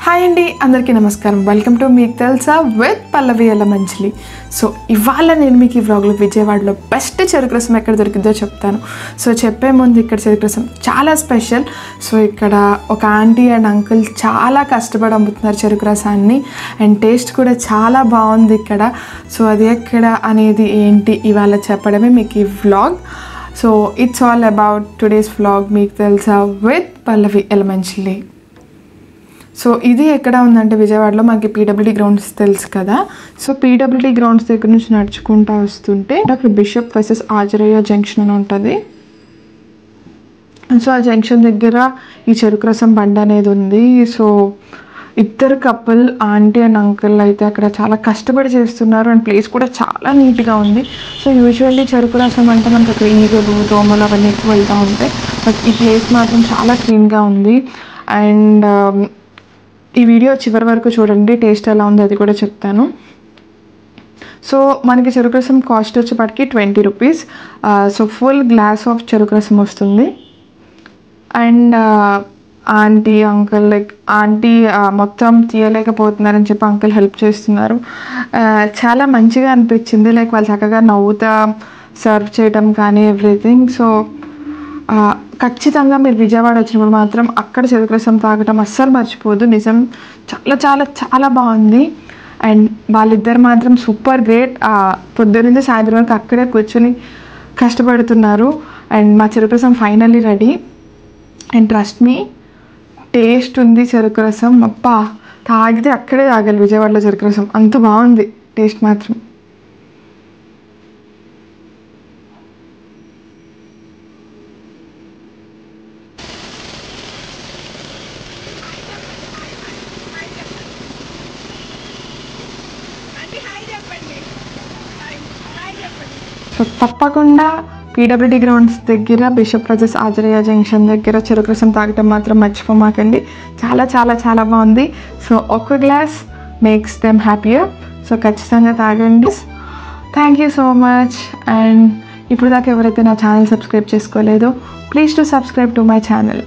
Hi అండి, అందరికీ నమస్కారం. వెల్కమ్ టు మీకు తెలుసా విత్ పల్లవి ఎలమంచిలి. సో ఇవాళ నేను మీకు ఈ వ్లాగ్లో విజయవాడలో బెస్ట్ చెరుకు రసం ఎక్కడ దొరికిందో చెప్తాను. సో చెప్పే ముందు ఇక్కడ చెరుకు రసం చాలా స్పెషల్. సో ఇక్కడ ఒక ఆంటీ అండ్ అంకుల్ చాలా కష్టపడి అమ్ముతున్నారు చెరుకు రసాన్ని, అండ్ టేస్ట్ కూడా చాలా బాగుంది ఇక్కడ. సో అది ఎక్కడ అనేది ఏంటి ఇవాళ చెప్పడమే మీకు ఈ vlog. So it's all about today's vlog మీకు తెలుసా విత్ పల్లవి ఎలమంచిలి. సో ఇది ఎక్కడ ఉందంటే విజయవాడలో మనకి పీడబ్ల్యూడీ గ్రౌండ్స్ తెలుసు కదా. సో పీడబ్ల్యూడీ గ్రౌండ్స్ దగ్గర నుంచి నడుచుకుంటూ వస్తుంటే అక్కడ బిషప్ వర్సెస్ ఆంజనేయ జంక్షన్ అని ఉంటుంది. సో ఆ జంక్షన్ దగ్గర ఈ చెరుకు రసం బండి అనేది ఉంది. సో ఇద్దరు కపుల్ ఆంటీ అండ్ అంకుల్ అయితే అక్కడ చాలా కష్టపడి చేస్తున్నారు, అండ్ ప్లేస్ కూడా చాలా నీట్గా ఉంది. సో యూజువల్లీ చెరుకు రసం అంటే మనకు అక్కడ ఈగలు దోమలు అవన్నీ ఎక్కువ వెళ్తూ ఉంటాయి, బట్ ఈ ప్లేస్ మాత్రం చాలా క్లీన్గా ఉంది. అండ్ ఈ వీడియో చివరి వరకు చూడండి, టేస్ట్ ఎలా ఉందో అది కూడా చెప్తాను. సో మనకి చెరుకు రసం కాస్ట్ వచ్చేప్పటికి 20 rupees. So full glass of చెరుకు రసం వస్తుంది. అండ్ ఆంటీ అంకుల్ ఆంటీ మొత్తం తీయలేకపోతున్నారని చెప్పి అంకుల్ హెల్ప్ చేస్తున్నారు. చాలా మంచిగా అనిపించింది, వాళ్ళు చక్కగా నవ్వుతా సర్వ్ చేయడం కానీ ఎవ్రీథింగ్. సో ఖచ్చితంగా మీరు విజయవాడ వచ్చినప్పుడు మాత్రం అక్కడ చెరుకు రసం తాగటం అస్సలు మర్చిపోదు. నిజం చాలా చాలా చాలా బాగుంది. అండ్ వాళ్ళిద్దరు మాత్రం సూపర్ గ్రేట్. పొద్దున్నే సాయంత్రం వరకు అక్కడే కూర్చొని కష్టపడుతున్నారు. అండ్ మా చెరుకు రసం finally ready. And trust me, taste ఉంది చెరుకు రసం. అబ్బా, తాగితే అక్కడే తాగాలి విజయవాడలో చెరుకు రసం, అంత బాగుంది టేస్ట్ మాత్రం. సో తప్పకుండా పీడబ్ల్యూడీ గ్రౌండ్స్ దగ్గర బిషప్ వర్సెస్ ఆంజనేయ జంక్షన్ దగ్గర చెరుకు రసం తాగటం మాత్రం మర్చిపోమాకండి. చాలా చాలా చాలా బాగుంది. సో ఒక glass makes them happier. So ఖచ్చితంగా తాగండి. Thank you so much. And ఇప్పుడు దాకా ఎవరైతే నా ఛానల్ సబ్స్క్రైబ్ చేసుకోలేదో please to subscribe to my channel.